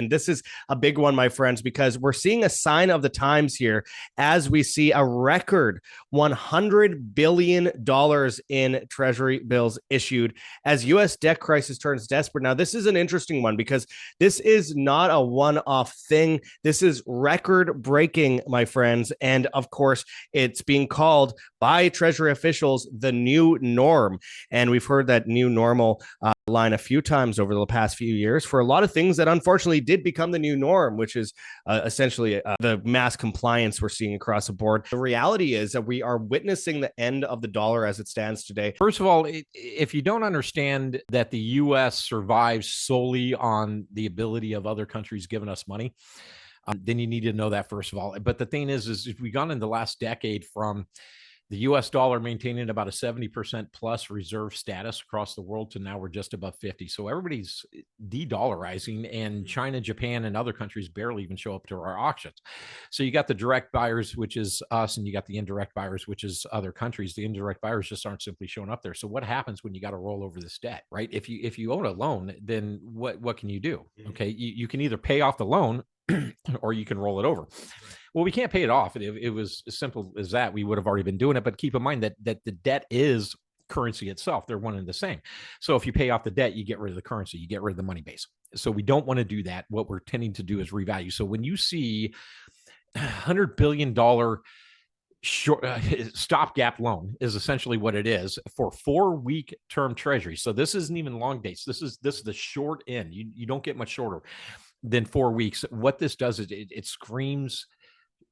And this is a big one, my friends, because we're seeing a sign of the times here as we see a record $100 billion in treasury bills issued as U.S. debt crisis turns desperate. Now, this is an interesting one because this is not a one-off thing. This is record-breaking, my friends. And of course, it's being called by Treasury officials the new norm. And we've heard that new normal line a few times over the past few years for a lot of things that unfortunately did become the new norm, which is essentially the mass compliance we're seeing across the board. The reality is that we are witnessing the end of the dollar as it stands today. First of all, if you don't understand that the U.S. survives solely on the ability of other countries giving us money, then you need to know that first of all. But the thing is if we've gone in the last decade from the U.S. dollar maintaining about a 70% plus reserve status across the world to now we're just above 50. So everybody's de-dollarizing, and China, Japan, and other countries barely even show up to our auctions. So you got the direct buyers, which is us, and you got the indirect buyers, which is other countries. The indirect buyers just aren't simply showing up there. So what happens when you got to roll over this debt, right? If you own a loan, then what can you do? Okay, you can either pay off the loan or you can roll it over. Well, we can't pay it off. It was as simple as that. We would have already been doing it. But keep in mind that the debt is currency itself. They're one and the same. So if you pay off the debt, you get rid of the currency, you get rid of the money base. So we don't want to do that. What we're tending to do is revalue. So when you see $100 billion short stopgap loan is essentially what it is for 4-week term treasury. So this isn't even long dates. This is the short end. You don't get much shorter than 4 weeks. What this does is it screams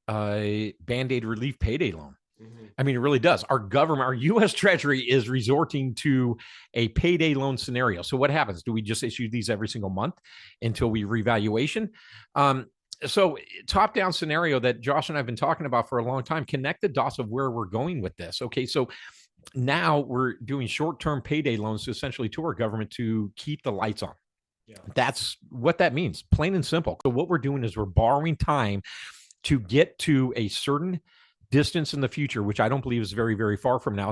Band-Aid relief payday loan. I mean, it really does. Our government, our U.S. Treasury is resorting to a payday loan scenario. So what happens? Do we just issue these every single month until we revaluation? So top-down scenario that Josh and I have been talking about for a long time, connect the dots of where we're going with this. Okay, so now we're doing short-term payday loans essentially to our government to keep the lights on. Yeah. That's what that means, plain and simple. So what we're doing is we're borrowing time to get to a certain distance in the future, which I don't believe is very, very far from now,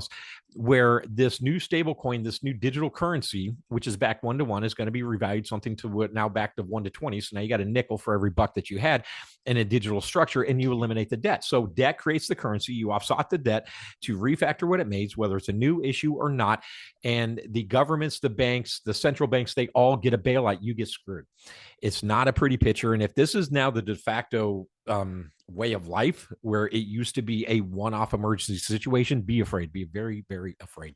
where this new stable coin, this new digital currency, which is back 1-to-1, is going to be revalued something to what now back to 1-to-20. So now you got a nickel for every buck that you had in a digital structure, and you eliminate the debt. So debt creates the currency. You offset the debt to refactor what it makes, whether it's a new issue or not. And the governments, the banks, the central banks, they all get a bailout. You get screwed. It's not a pretty picture. And if this is now the de facto way of life, where it used to be a one-off emergency situation, be afraid. Be very, very afraid.